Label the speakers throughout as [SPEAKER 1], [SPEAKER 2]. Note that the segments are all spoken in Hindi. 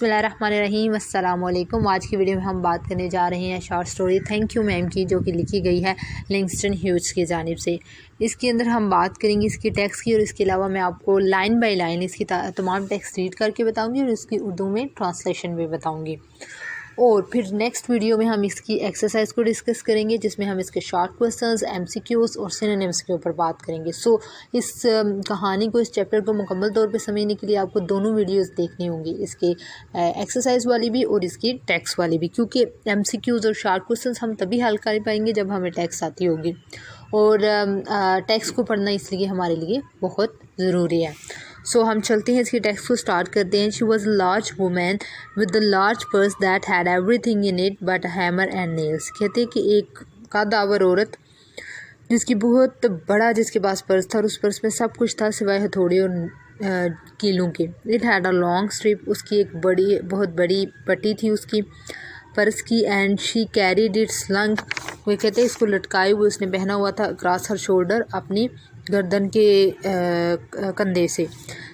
[SPEAKER 1] बिस्मिल्लाहिर्रहमानिर्रहीम अस्सलाम वालेकुम। आज की वीडियो में हम बात करने जा रहे हैं short story thank you ma'am की, जो कि लिखी गई है लिंगस्टन ह्यूज की जानिब से। इसके अंदर हम बात करेंगे इसकी टेक्स्ट की, और इसके अलावा मैं आपको लाइन बाय लाइन इसकी तमाम टेक्स्ट रीड करके बताऊंगी और इसकी उर्दू में ट्रांसलेशन भी बताऊंगी। और फिर नेक्स्ट वीडियो में हम इसकी एक्सरसाइज को डिस्कस करेंगे, जिसमें हम इसके शॉर्ट क्वेश्चंस, एमसीक्यूज़ और सिनोनिम्स के ऊपर बात करेंगे। इस कहानी को, इस चैप्टर को मुकम्मल तौर पे समझने के लिए आपको दोनों वीडियोस देखनी होंगी, इसके एक्सरसाइज वाली भी और इसकी टेक्स्ट वाली भी, क्योंकि एमसीक्यूज़ और शॉर्ट क्वेश्चंस हम तभी हल कर पाएंगे जब हमें टेक्स्ट आती होगी, और टेक्स्ट को पढ़ना इसलिए हमारे लिए बहुत ज़रूरी है। हम चलते हैं, इसकी टेक्स्ट को स्टार्ट करते हैं। She was large women with the large purse that had everything in it but hammer and nails. कहते हैं कि एक कदावर औरत जिसकी बहुत बड़ा, जिसके पास पर्स था और उस पर्स में सब कुछ था सिवाय हथौड़े और कीलों के। It had a long strip, उसकी एक बहुत बड़ी पट्टी थी उसकी पर्स की। And she carried it slung, वो कहते हैं इसको लटकाए हुए उसने पहना हुआ था अक्रॉस हर शोल्डर, अपनी गर्दन के कंधे से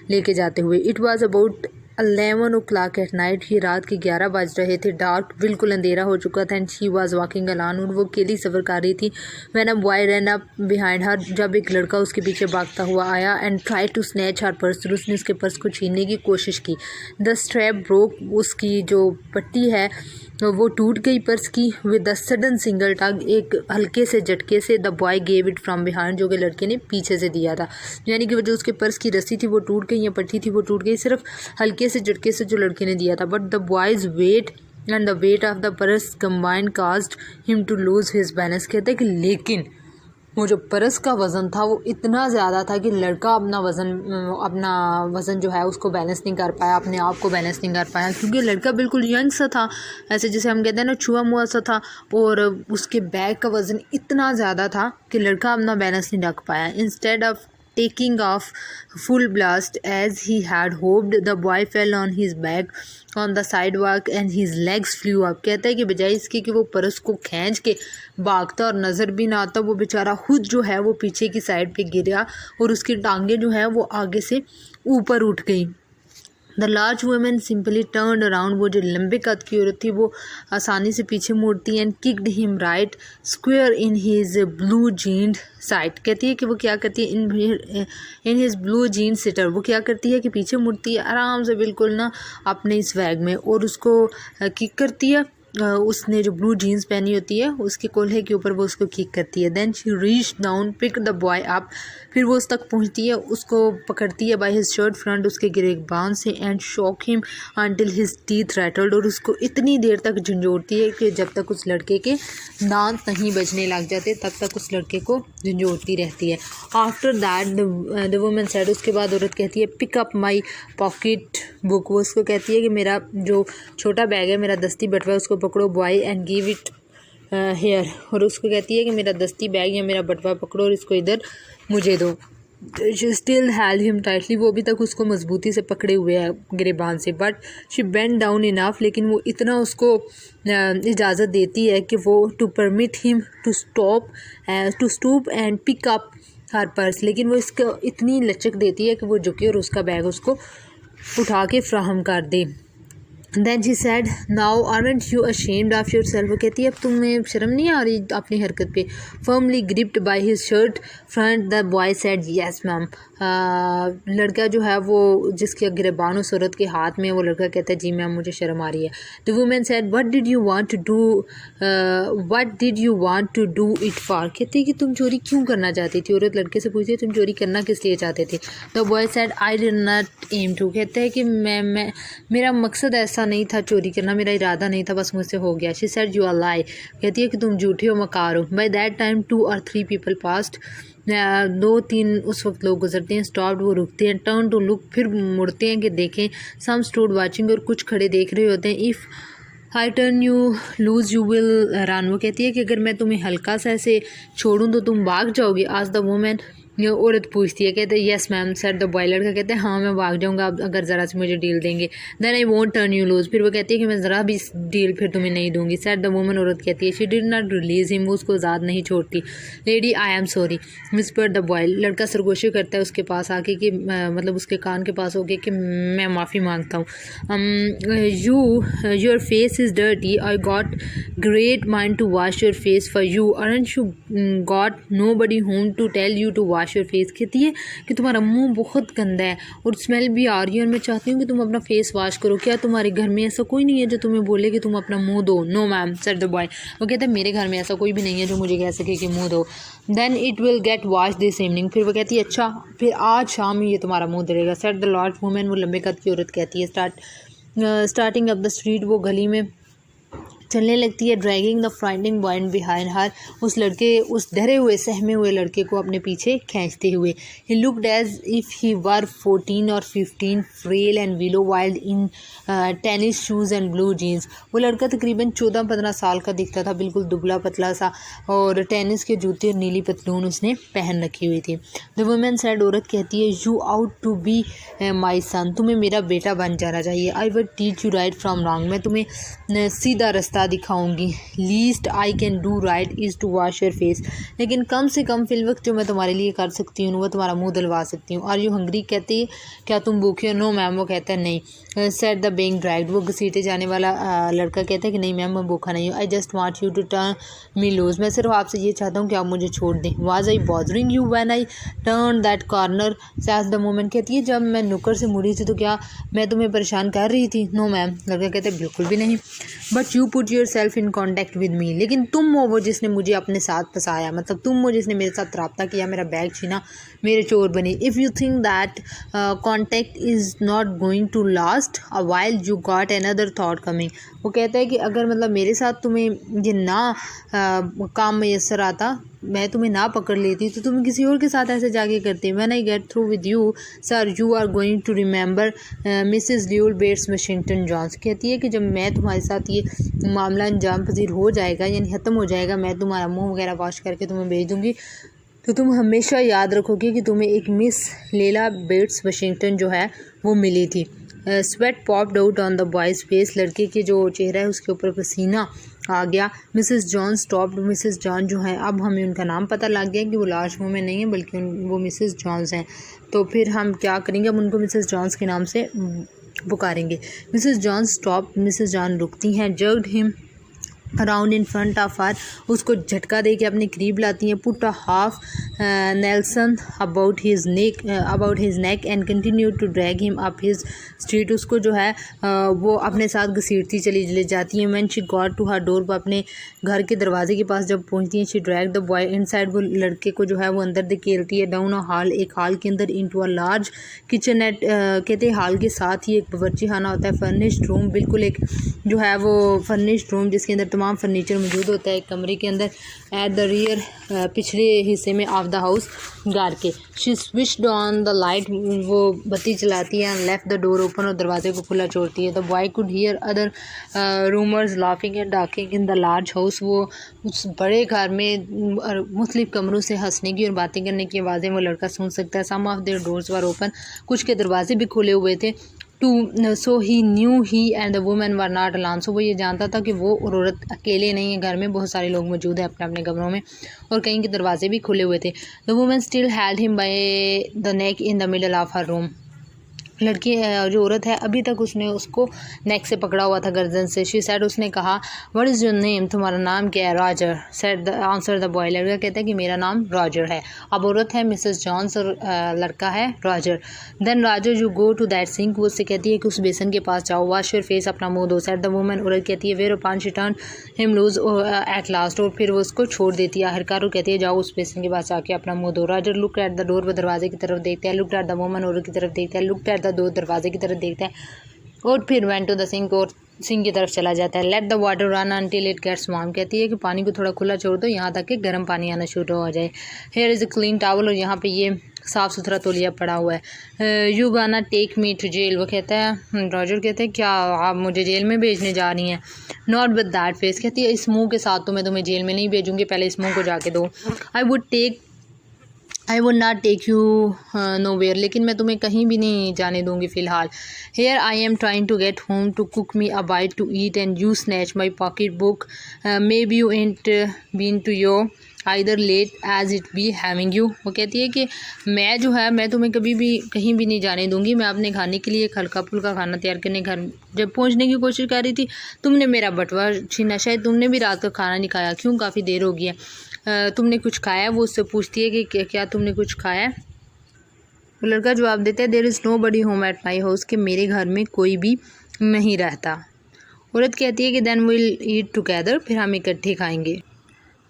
[SPEAKER 1] लेके जाते हुए। It was about 11 o'clock at night, ये रात के 11 बज रहे थे। डार्क, बिल्कुल अंधेरा हो चुका था। And she was walking alone, और वो अकेली सफ़र कर रही थी। When a boy run up behind her, जब एक लड़का उसके पीछे भागता हुआ आया। And try to snatch her purse, और उसने उसके पर्स को छीनने की कोशिश की। द स्ट्रैप ब्रोक, उसकी जो पट्टी है वो टूट गई पर्स की। विद द सडन सिंगल टग, एक हल्के से झटके से। The boy gave it from behind, जो कि लड़के ने पीछे से दिया था, यानी कि जो उसके पर्स की रस्सी थी वो टूट गई या पट्टी थी वो टूट गई, सिर्फ हल्के से झटके से जो लड़के ने दिया था। But the boys weight and the weight of the purse combined caused him to lose his balance. कहते हैं कि लेकिन वो जो पर्स का वज़न था वो इतना ज़्यादा था कि लड़का अपना वज़न जो है उसको बैलेंस नहीं कर पाया, अपने आप को बैलेंस नहीं कर पाया, क्योंकि लड़का बिल्कुल यंग सा था, ऐसे जैसे हम कहते हैं ना छुआ मुआ सा था, और उसके बैग का वज़न इतना ज़्यादा था कि लड़का अपना बैलेंस नहीं रख पाया। Instead of taking off full blast as he had hoped, the boy fell on his back on the sidewalk and his legs flew up। कहता है कि बजाय इसके कि वो पर्स को खींच के भागता और नज़र भी ना आता, वो बेचारा खुद जो है वो पीछे की साइड पे गिरा और उसकी टांगें जो है वो आगे से ऊपर उठ गई। The large women simply turn around, वो जो लंबे कद की औरत थी वो आसानी से पीछे मुड़ती है। And kicked him right square in his blue jeaned side. कहती है कि वो क्या करती है, in his blue jean sitter, वो क्या करती है कि पीछे मुड़ती है आराम से बिल्कुल ना अपने इस बैग में, और उसको किक करती है। उसने जो ब्लू जीन्स पहनी होती है उसके कोल्हे के ऊपर वो उसको किक करती है। Then she reach down pick the boy up, फिर वो उस तक पहुंचती है, उसको पकड़ती है बाय हिज शर्ट फ्रंट, उसके गिरेबान से। And shock him until his teeth rattled, और उसको इतनी देर तक झंझोड़ती है कि जब तक उस लड़के के दांत नहीं बजने लग जाते तब तक उस लड़के को झंझोड़ती रहती है। After that the woman said, उसके बाद औरत कहती है pick up my pocket book, वो उसको कहती है कि मेरा जो छोटा बैग है, मेरा दस्ती बटवा है, उसको पकड़ो boy and give it here, और उसको कहती है कि मेरा दस्ती बैग या मेरा बटवा पकड़ो और इसको इधर मुझे दो। She still held him tightly, वो अभी तक उसको मजबूती से पकड़े हुए है गिरेबान से। But she bend down enough, लेकिन वो इतना उसको इजाज़त देती है कि वो to permit him to stoop and pick up her purse, लेकिन वो इसको इतनी लचक देती है कि वो झुके और उसका बैग उसको उठा के फ्राहम कर दे। Then she said, now aren't you ashamed of yourself? वो कहती है अब तुम्हें शर्म नहीं आ रही अपनी हरकत पे। Firmly gripped by his shirt front, the boy said, yes ma'am। लड़का जो है वो जिसके गिरबान उस औरत के हाथ में, वो लड़का कहता है जी मैम मुझे शर्म आ रही है। The woman said, what did you want to do it for? कहती है कि तुम चोरी क्यों करना चाहती थी। औरत लड़के से पूछती है तुम चोरी करना किस लिए चाहते थे। The boy said, I did not aim to। कहता है कि मैं मेरा मकसद ऐसा नहीं था चोरी करना, मेरा इरादा नहीं था, बस मुझसे हो गया। शी सेड यू आर लाई, कहती है कि तुम झूठे हो, मकार हो। By that time 2 or 3 people passed, 2-3 उस वक्त लोग गुजरते हैं। स्टॉप्ड, वो रुकते हैं। टर्न टू लुक, फिर मुड़ते हैं कि देखें। सम स्टूड वाचिंग, और कुछ खड़े देख रहे होते हैं। If I turn you lose you will run, वो कहती है कि अगर मैं तुम्हें हल्का सा ऐसे छोड़ूं तो तुम भाग जाओगे। आज द वुमेन ये औरत पूछती है, कहते हैं yes ma'am said the boy. लड़का कहते हैं हाँ मैं भाग जाऊँगा अब अगर ज़रा से मुझे डील देंगे। Then I won't turn you loose. फिर वो कहती है कि मैं ज़रा भी डील फिर तुम्हें नहीं दूंगी। Said the woman. औरत कहती है she did not release him, वो उसको आज़ाद नहीं छोड़ती। Lady I am sorry whispered the boy. लड़का सरगोशी करता है उसके पास आके कि मतलब उसके कान के पास होके कि मैं माफ़ी मांगता हूँ। Your face is dirty, I got great mind to wash your face for you, aren't you got nobody home to tell you to wash your face. कहती है कि तुम्हारा मुंह बहुत गंदा है और स्मेल भी आ रही है और मैं चाहती हूँ कि तुम अपना फेस वॉश करो। क्या तुम्हारे घर में ऐसा कोई नहीं है जो तुम्हें बोले कि तुम अपना मुंह धो? No ma'am said the boy. वो कहता है मेरे घर में ऐसा कोई भी नहीं है जो मुझे कह सके कि मुंह धो। Then it will get wash this evening. फिर वो कहती है अच्छा फिर आज शाम ही ये तुम्हारा मुंह धोएगा। Said the large woman. वो लंबे कद की औरत कहती है। Starting up the street. वो गली में चलने लगती है। Dragging the frightening boy behind her. उस डरे हुए सहमे हुए लड़के को अपने पीछे खींचते हुए। He looked as if he were 14 or 15, frail and willow wild in tennis shoes and blue jeans. वो लड़का तकरीबन 14-15 साल का दिखता था, बिल्कुल दुबला पतला सा, और टेनिस के जूते और नीली पतलून उसने पहन रखी हुई थी। The women said. औरत कहती है you ought to be my son, तुम्हें मेरा बेटा बन जाना चाहिए। I will teach you right from wrong, मैं तुम्हें सीधा रास्ता दिखाऊंगी। Least I can do right is to wash your face, लेकिन कम से कम फिल वक्त जो मैं तुम्हारे लिए कर सकती हूँ वो तुम्हारा मुंह धुलवा सकती हूँ। Are you hungry. कहती है क्या तुम भूखे हो? No ma'am. वो कहता है नहीं। Said the being dragged. वो घसीटे जाने वाला लड़का कहता है कि नहीं मैम मैं भूखा नहीं हूँ। I just want you to turn me loose, मैं सिर्फ आपसे ये चाहता हूँ कि आप मुझे छोड़ दें। Was I bothering you when I turn that corner. Said the woman. कहती है जब मैं नुक्कड़ से मुड़ी थी तो क्या मैं तुम्हें परेशान कर रही थी? No ma'am. लड़का कहता है बिल्कुल भी नहीं। But you put yourself in contact with me, लेकिन तुम हो वो जिसने मुझे अपने साथ फंसाया, मतलब तुम हो जिसने मेरे साथ रब्ता किया, मेरा बैग छीना, मेरे चोर बने। If you think that contact is not going to last a while you got another thought coming. वो कहता है कि अगर मतलब मेरे साथ तुम्हें ये ना काम मैसर आता, मैं तुम्हें ना पकड़ लेती तो तुम किसी और के साथ ऐसे जाके करते। When I get through with you sir you are going to remember Mrs Luella Bates Washington Jones. कहती है कि जब मैं तुम्हारे साथ ये मामला अंजाम पजीर हो जाएगा यानी ख़त्म हो जाएगा, मैं तुम्हारा मुंह वगैरह वॉश करके तुम्हें भेज दूँगी, तो तुम हमेशा याद रखोगे कि तुम्हें एक मिस लेला बेट्स वाशिंगटन जो है वो मिली थी। Sweat popped out on the boys face. लड़के के जो चेहरा है उसके ऊपर पसीना आ गया। Mrs John stopped. Mrs John जो है अब हमें उनका नाम पता लग गया कि वो लास्ट में नहीं है बल्कि वो मिसेस जॉन्स हैं। तो फिर हम क्या करेंगे, हम उनको मिसेस जॉन्स के नाम से पुकारेंगे। Mrs Jones stop. Mrs Jones रुकती हैं। Jerked him around in front of her. उसको झटका दे के अपने करीब लाती हैं। Put a half nelson about his neck and continue to drag him up his street. उसको जो है वो अपने साथ घसीटती चली ले जाती हैं। When she got to her door. वो अपने घर के दरवाजे के पास जब पहुंचती हैं, she drag the boy inside. वो लड़के को जो है वो अंदर धकेलती है। Down a hall. एक हॉल के अंदर। Into a large kitchen at. कहते हैं हॉल के साथ ही एक बावर्ची खाना होता है। Furnished room. बिल्कुल एक जो है वो फर्निश्ड रूम जिसके अंदर तमाम फर्नीचर मौजूद होता है एक कमरे के अंदर। एट द रियर पिछले हिस्से में ऑफ द हाउस घर के। She switched on the light. वो बत्ती चलाती है। Left the door open. और दरवाजे को खुला छोड़ती है। The boy could hear other rumours laughing and talking in the large house. वो उस बड़े घर में मुख्तलिफ कमरों से हंसने की और बातें करने की आवाज़ें वो लड़का सुन सकता है। Some of their doors were open. कुछ के दरवाजे भी खुले हुए थे। So he knew he and the women were not alone. सो वो ये जानता था कि वो और औरत अकेले नहीं है, घर में बहुत सारे लोग मौजूद हैं अपने अपने कमरों में, और कहीं के दरवाजे भी खुले हुए थे। The women still held him by the neck in the middle of her room. लड़की जो औरत है अभी तक उसने उसको नेक से पकड़ा हुआ था, गर्दन से। She said. उसने कहा व्हाट इज़ योर नेम, तुम्हारा नाम क्या है? Roger. Said the answer the boy. लड़का कहता है कि मेरा नाम रॉजर है। अब औरत है मिसेस जॉन्स और लड़का है Roger. Then Roger you go to that sink. वो उससे कहती है कि उस बेसन के पास जाओ। वॉश योर फेस, अपना मुंह धो। Said the woman. औरत कहती है whereupon she turn him loose at last. और फिर वो उसको छोड़ देती है आखिरकार। वो कहती है जाओ उस बेसन के पास जाके अपना मुंह धो। Roger look at the door. वो दरवाजे की तरफ देखता है। Look at the woman. औरत की तरफ देखता है। लुक एट दो दरवाजे की तरफ देखता है और फिर वेंट टू द सिंक। और सिंक की तरफ चला जाता है। Let the water run until it gets warm. कहती है कि पानी को थोड़ा खुला छोड़ दो यहाँ तक कि गर्म पानी आना शुरू हो जाए। Here is a clean towel. और यहाँ पे ये साफ़ सुथरा तौलिया पड़ा हुआ है। यू गाना टेक मी टू जेल। वो कहता है रॉजर कहते हैं क्या आप मुझे जेल में भेजने जा रही हैं? Not with that face. कहती है इस मुँह के साथ तो मैं तुम्हें जेल में नहीं भेजूँगी, पहले इस मुँह को जाके दो। I would take I would not take you nowhere, लेकिन मैं तुम्हें कहीं भी नहीं जाने दूंगी फ़िलहाल। Here I am trying to get home to cook me a bite to eat and you snatch my pocket book, maybe you ain't been to your either late as it be having you. वो कहती है कि मैं जो है मैं तुम्हें कभी भी कहीं भी नहीं जाने दूंगी। मैं अपने खाने के लिए एक हल्का फुल्का खाना तैयार करने घर जब पहुंचने की कोशिश कर रही थी, तुमने मेरा बटवा छीना। शायद तुमने भी रात का खाना नहीं खाया, क्यों, काफ़ी देर हो गई है। तुमने कुछ खाया है? वो उससे पूछती है कि क्या तुमने कुछ खाया है। वो लड़का जवाब देता है, there is nobody home at my house, कि मेरे घर में कोई भी नहीं रहता। औरत कहती है कि देन विल ईट टुगेदर, फिर हम इकट्ठे खाएंगे।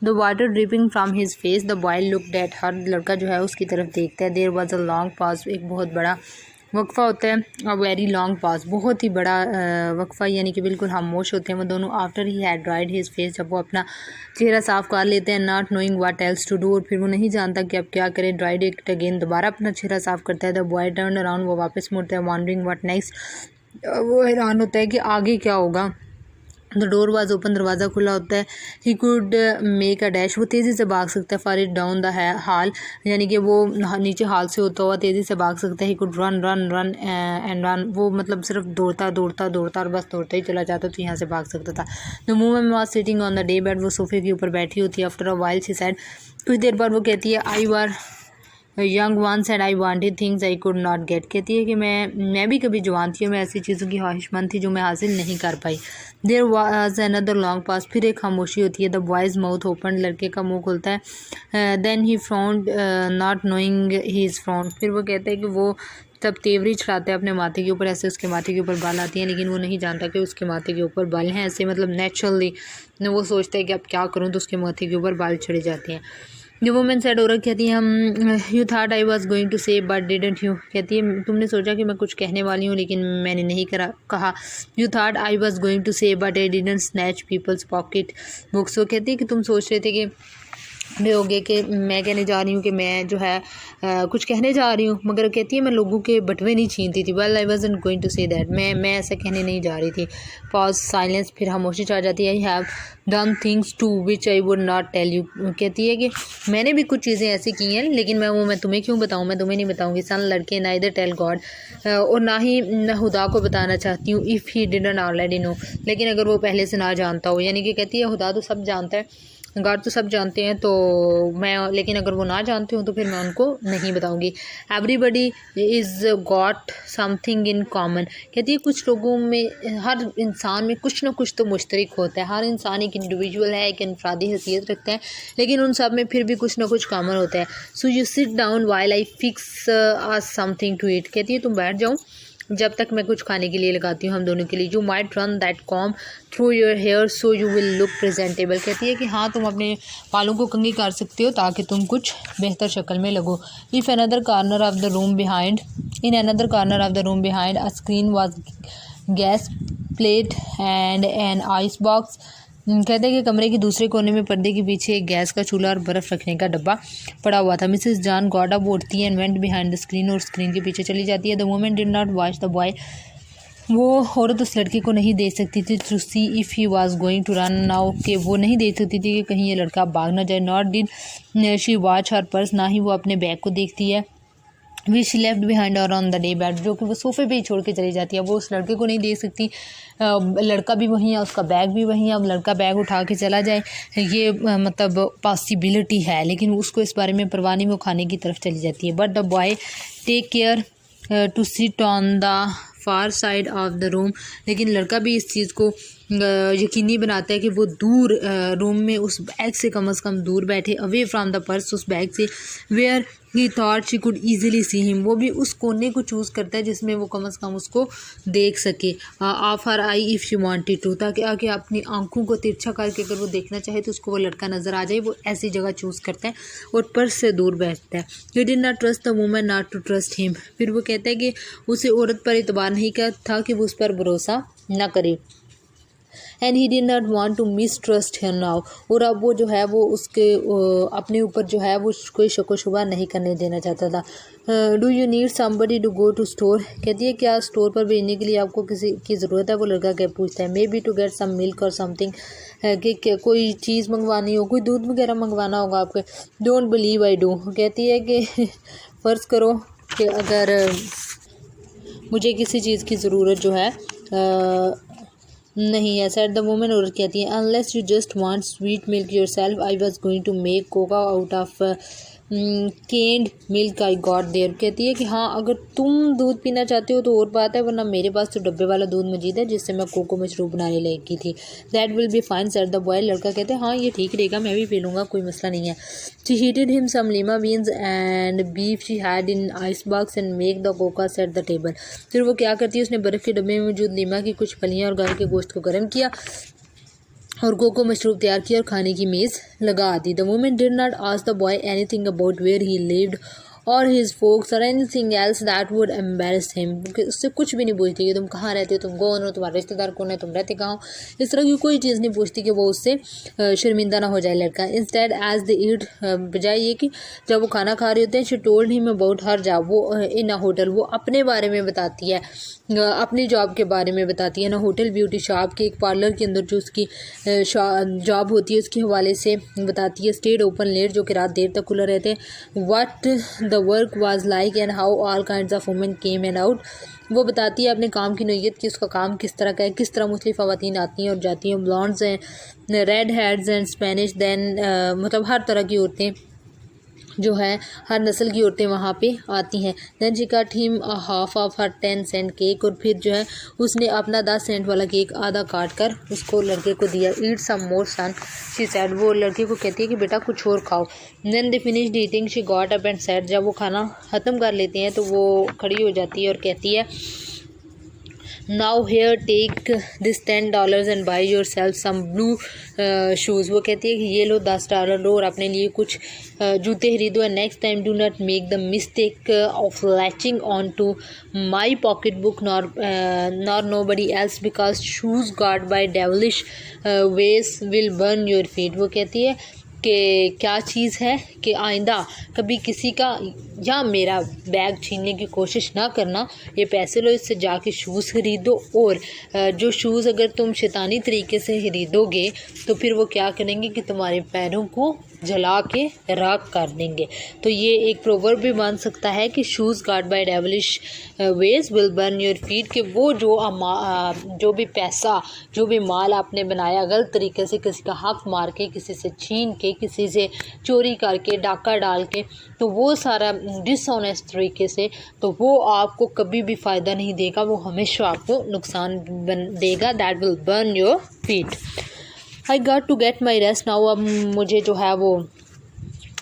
[SPEAKER 1] The water dripping from his face, the boy looked at her, लड़का जो है उसकी तरफ देखता है। देयर वॉज अ लॉन्ग पास, एक बहुत बड़ा वक्फ़ा होता है। अ वेरी लॉन्ग पास, बहुत ही बड़ा वक्फ़ा, यानी कि बिल्कुल खामोश होते हैं वो दोनों। After he had dried his face, जब वो अपना चेहरा साफ कर लेते हैं। Not knowing what else to do, और फिर वो नहीं जानता कि अब क्या करें। ड्राइड इट अगेन, दोबारा अपना चेहरा साफ करता है। द बॉय टर्न अराउंड, वो वापस मुड़ता है। वॉन्डरिंग व्हाट नेक्स्ट, वो हैरान होता है कि आगे क्या होगा। द डोर वाज ओपन, दरवाज़ा खुला होता है। He could make a dash, वो तेज़ी से भाग सकता है। फॉर इट डाउन द हाल, यानी कि वो नीचे हाल से होता हुआ तेज़ी से भाग सकता है। He could run run run and run, वो मतलब सिर्फ दौड़ता दौड़ता दौड़ता और बस दौड़ता ही चला जाता, तो यहाँ से भाग सकता था। The woman was sitting on the day bed, वो सोफे के ऊपर बैठी होती है। After a while she said, कुछ देर बाद वो कहती है, I were young once said I wanted things I could not get, कहती है कि मैं भी कभी जवान थी और मैं ऐसी चीज़ों की ख्वाहिशमंद थी जो मैं हासिल नहीं कर पाई। देयर वाज अनदर लॉन्ग पास, फिर एक खामोशी होती है। द बॉयज़ माउथ ओपन, लड़के का मुंह खुलता है। Then he frowned not knowing he is frowned, फिर वो कहता है कि वो तब तेवरी चढ़ाता है अपने माथे के ऊपर, ऐसे उसके माथे के ऊपर बाल आती हैं, लेकिन वो नहीं जानता कि उसके माथे के ऊपर बाल हैं। ऐसे मतलब नेचुरली वो सोचता है कि अब क्या करूँ, तो उसके माथे के ऊपर बाल चढ़े जाते हैं। द वुमन सेड, औरत कहती है, hmm you thought I was going to say but didn't you, कहती है तुमने सोचा कि मैं कुछ कहने वाली हूँ लेकिन मैंने नहीं कहा। You thought I was going to say but I didn't snatch people's pocket books, वो कहती है कि तुम सोच रहे थे कि होगे कि मैं कहने जा रही हूँ कि मैं जो है कुछ कहने जा रही हूँ, मगर कहती है मैं लोगों के बटवे नहीं छीनती थी। Well I wasn't going to say that, मैं ऐसा कहने नहीं जा रही थी। पॉज, साइलेंस, फिर खामोशी छा जाती है। I have done things too which I would not tell you, कहती है कि मैंने भी कुछ चीज़ें ऐसी की हैं लेकिन मैं तुम्हें क्यों बताऊँ, मैं तुम्हें नहीं बताऊँगी। सन लड़के, ना इधर टेल गॉड, और ना ही मैं खुदा को बताना चाहती हूँ। If he didn't already know, लेकिन अगर वो पहले से ना जानता हो, यानी कि कहती है खुदा तो सब जानता है, गॉड तो सब जानते हैं, तो मैं, लेकिन अगर वो ना जानते हो तो फिर मैं उनको नहीं बताऊंगी। Everybody is got something in common, कहती है कुछ लोगों में, हर इंसान में कुछ ना कुछ तो मुश्तरक होता है। हर इंसान एक इंडिविजुअल है, एक इनफरादी हैसियत रखता है, लेकिन उन सब में फिर भी कुछ ना कुछ कॉमन होता है। So you sit down while I fix something to eat, कहती है तुम बैठ जाओ जब तक मैं कुछ खाने के लिए लगाती हूँ हम दोनों के लिए। You might run that comb through your hair so you will look presentable, कहती है कि हाँ तुम अपने बालों को कंघी कर सकते हो ताकि तुम कुछ बेहतर शक्ल में लगो। If another corner of the room behind in another corner of the room behind a screen was gas plate and an ice box, कहते हैं कि कमरे के दूसरे कोने में पर्दे के पीछे एक गैस का चूल्हा और बर्फ़ रखने का डब्बा पड़ा हुआ था। मिसेस जॉन गॉट अप, उठती है and went behind the screen, और स्क्रीन के पीछे चली जाती है। The woman did not watch the boy, वो औरत उस लड़के को नहीं देख सकती थी to see if he was going to run now, कि वो नहीं देख सकती थी कि कहीं ये लड़का भाग ना जाए। Not did she watch her purse, ना ही वो अपने बैग को देखती है। वी शी लेफ्ट बिहाइंड और ऑन द डे बेड, जो कि वो सोफे पे ही छोड़ के चली जाती है। वो उस लड़के को नहीं देख सकती, लड़का भी वहीं है, उसका बैग भी वहीं है। अब लड़का बैग उठा के चला जाए ये मतलब पॉसिबिलिटी है, लेकिन उसको इस बारे में परवाह नहीं, वो खाने की तरफ चली जाती है। But the boy take care to sit on the far side of the room, लेकिन लड़का भी इस चीज़ को यकीनी बनाता है कि वो दूर रूम में उस बैग से कम दूर बैठे, अवे फ्राम द पर्स, उस बैग से, where he thought she could easily see him, वो भी उस कोने को चूज़ करता है जिसमें वो कम से कम उसको देख सके। Of her eye if she wanted to, ताकि आगे अपनी आंखों को तिरछा करके अगर वो देखना चाहे तो उसको वो लड़का नज़र आ जाए, वो ऐसी जगह चूज़ करता है और पर्स से दूर बैठता है। He did not trust the woman not to trust him, फिर वो कहता है कि उसे औरत पर एतबार नहीं था कि वो उस पर भरोसा ना करे। And he did not want to mistrust her now, और अब वो जो है वो उसके अपने ऊपर जो है वो कोई शक व शुबा नहीं करने देना चाहता था। Do you need somebody to go to store, कहती है क्या स्टोर पर भेजने के लिए आपको किसी की ज़रूरत है। वो लड़का क्या पूछता है, maybe to get some milk और समथिंग, कि कोई चीज़ मंगवानी हो, कोई दूध वगैरह मंगवाना होगा आपके। डोंट बिलीव आई डू, कहती है कि फ़र्ज़ करो कि अगर मुझे किसी चीज़ की ज़रूरत जो है नहीं है। सेट द वुमन, और कहती है unless you just want sweet milk yourself I was going to make cocoa out of canned milk I got there, कहती है कि हाँ अगर तुम दूध पीना चाहते हो तो और बात है, वरना मेरे पास तो डब्बे वाला दूध मौजूद है जिससे मैं कोको मशरूब बनाने लगी थी। That will be fine set the boy, लड़का कहते हैं हाँ ये ठीक रहेगा, मैं भी पी लूँगा, कोई मसला नहीं है। She heated him some lima beans and beef she had in icebox and make the cocoa set the table, फिर वो क्या करती है, उसने बर्फ़ के डब्बे में मौजूद लीमा की कुछ फलियाँ और गाय के गोश्त को गर्म किया और कोको मशरूब तैयार किया और खाने की मेज़ लगा दी। The woman did not ask the boy anything about where he lived or his folks or anything else that would embarrass him, उससे कुछ भी नहीं पूछती कि तुम कहाँ रहते हो, तुम कौन हो, तुम्हारे रिश्तेदार कौन है, तुम रहते कहाँ हो, इस तरह की कोई चीज़ नहीं पूछती कि वो उससे शर्मिंदा ना हो जाए लड़का। इंस्टेड एज द ईट, बजाय ये कि जब वो खाना खा रहे होते हैं, she told him about her job, वो इन अ होटल, वो अपने बारे में बताती है, अपनी जॉब के बारे में बताती है ना, होटल ब्यूटी शॉप के एक पार्लर के अंदर जो उसकी जॉब होती है उसके हवाले से बताती है। स्टेड ओपन लेट, जो कि रात देर तक खुला रहते हैं। What the work was like and how all kinds of women came and out, वो बताती है अपने काम की नोयत कि उसका काम किस तरह का है, किस तरह मुख्तलिफ ख़वातीन आती हैं और जाती हैं, ब्लॉन्ड्स हैं, redheads and Spanish, then मतलब हर तरह की औरतें जो है, हर नस्ल की औरतें वहाँ पे आती हैं। Then she cut him half of her 10 cent cake, और फिर जो है उसने अपना 10 सेंट वाला केक आधा काट कर उसको लड़के को दिया। ईट सम मोर सन, शी सेड, वो लड़के को कहती है कि बेटा कुछ और खाओ। Then they finished eating, she got up and said, जब वो खाना ख़त्म कर लेते हैं तो वो खड़ी हो जाती है और कहती है now here take this $10 and buy yourself some blue shoes, वो कहती है कि ये लो $10 लो और अपने लिए कुछ जूते खरीदो। And next time do not make the mistake of latching on to my pocket book nor nobody else because shoes got by devilish ways will burn your feet, वो कहती है कि क्या चीज़ है कि आइंदा कभी किसी का या मेरा बैग छीनने की कोशिश ना करना, ये पैसे लो, इससे जाके शूज़ खरीदो, और जो शूज़ अगर तुम शैतानी तरीके से खरीदोगे तो फिर वो क्या करेंगे कि तुम्हारे पैरों को जला के राख कर देंगे। तो ये एक प्रोवर्ब भी बन सकता है कि shoes got by devilish ways will burn your feet, कि वो जो भी पैसा, जो भी माल आपने बनाया गलत तरीके से, किसी का हक मार के, किसी से छीन के, किसी से चोरी करके, डाका डाल के, तो वो सारा डिसऑनेस्ट तरीके से, तो वो आपको कभी भी फ़ायदा नहीं देगा, वो हमेशा आपको नुकसान देगा। That will burn your feet. I got to get my rest now, अब मुझे जो है वो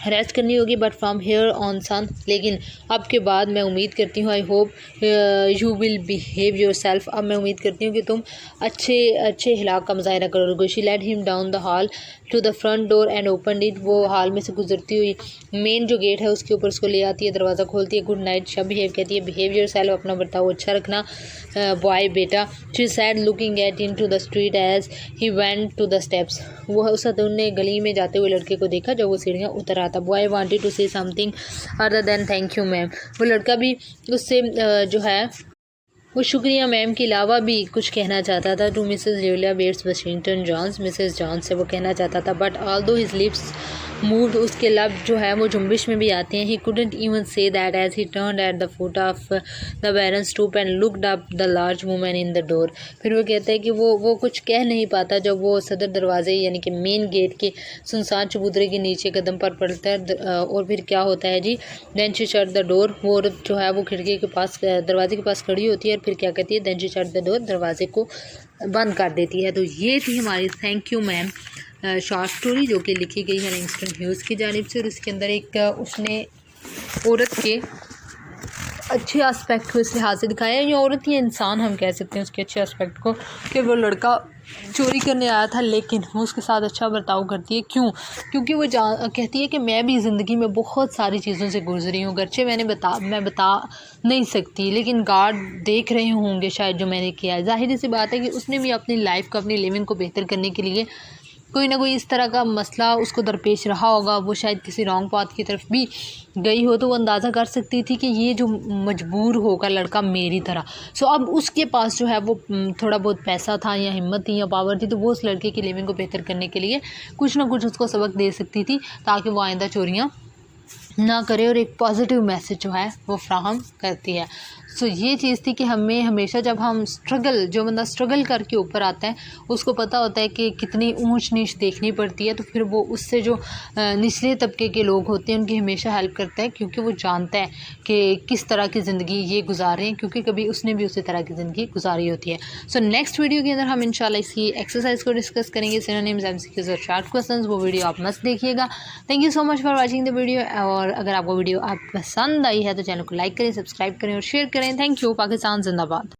[SPEAKER 1] रेस्ट करनी होगी, but from here on son, लेकिन अब के बाद मैं उम्मीद करती हूँ, I hope you will behave yourself, अब मैं उम्मीद करती हूँ कि तुम अच्छे हिलाक का मुजाहरा करोगे। She led him down the hall to the front door and open it, वो हॉल में से गुजरती हुई मेन जो गेट है उसके ऊपर उसको ले आती है, दरवाज़ा खोलती है। गुड नाइट शब बिहेव, कहती है बिहेव योर सेल्फ, अपना बर्ताव अच्छा रखना बॉय बेटा। She said looking at into the street as he went to the steps, वो उस ने गली में जाते हुए लड़के को देखा जब वो सीढ़ियाँ उतर आता। Boy wanted to say something other than thank you ma'am, वो लड़का भी उससे जो है वो शुक्रिया मैम के अलावा भी कुछ कहना चाहता था। To Mrs Julia Bates Washington Jones, Mrs Jones से वो कहना चाहता था, but although his lips moved, उसके लब जो है वो जुम्बिश में भी आते हैं। He couldn't even say that as he turned at the foot of the barren stoop and looked up the large woman in the door, फिर वो कहता है कि वो कुछ कह नहीं पाता जब वो सदर दरवाजे यानी कि मेन गेट के सुनसान चबूतरे के नीचे कदम पर पड़ता है। और फिर क्या होता है जी, then she shut the door, वो औरत जो है वो खिड़की के पास, दरवाजे के पास खड़ी होती है और फिर क्या कहती है, then she shut the door, दरवाजे को बंद कर देती है। तो ये थी हमारी thank you ma'am short story, जो कि लिखी गई है लैंगस्टन ह्यूज़ की जानिब से, और इसके अंदर एक उसने औरत के अच्छे एस्पेक्ट को इस लिहाज से दिखाया है, या औरत या इंसान हम कह सकते हैं उसके अच्छे एस्पेक्ट को, कि वो लड़का चोरी करने आया था लेकिन वो उसके साथ अच्छा बर्ताव करती है। क्यों? क्योंकि वो कहती है कि मैं भी ज़िंदगी में बहुत सारी चीज़ों से गुजरी हूँ, गर्चे मैं बता नहीं सकती, लेकिन गार्ड देख रहे होंगे शायद जो मैंने किया है। ज़ाहिर सी बात है कि उसने भी अपनी लाइफ को, अपनी लिविंग को बेहतर करने के लिए कोई ना कोई इस तरह का मसला उसको दरपेश रहा होगा। वो शायद किसी रॉन्ग पाथ की तरफ भी गई हो, तो वो अंदाज़ा कर सकती थी कि ये जो मजबूर होगा लड़का मेरी तरह। सो अब उसके पास जो है वो थोड़ा बहुत पैसा था या हिम्मत थी या पावर थी, तो वो उस लड़के की लिविंग को बेहतर करने के लिए कुछ ना कुछ उसको सबक दे सकती थी, ताकि वो आइंदा चोरियाँ ना करे और एक पॉजिटिव मैसेज जो है वो फ्राहम करती है। सो ये चीज़ थी कि हमें हमेशा जब हम जो बंदा स्ट्रगल करके ऊपर आता है उसको पता होता है कि कितनी ऊंच नीच देखनी पड़ती है, तो फिर वो उससे जो निचले तबके के लोग होते हैं उनकी हमेशा हेल्प करता है, क्योंकि वो जानता है कि किस तरह की ज़िंदगी ये गुजारें, क्योंकि कभी उसने भी उसी तरह की ज़िंदगी गुजारी होती है। सो नेक्स्ट वीडियो के अंदर हम इंशाल्लाह इसी एक्सरसाइज को डिस्कस करेंगे, सिनोनिम्स, एमसीक्यूज और शॉर्ट क्वेश्चंस। वो वीडियो आप मस्त देखिएगा। Thank you so much for watching the video. और अगर आपको वीडियो आप पसंद आई है तो चैनल को लाइक करें, सब्सक्राइब करें और शेयर करें। Thank you. पाकिस्तान जिंदाबाद।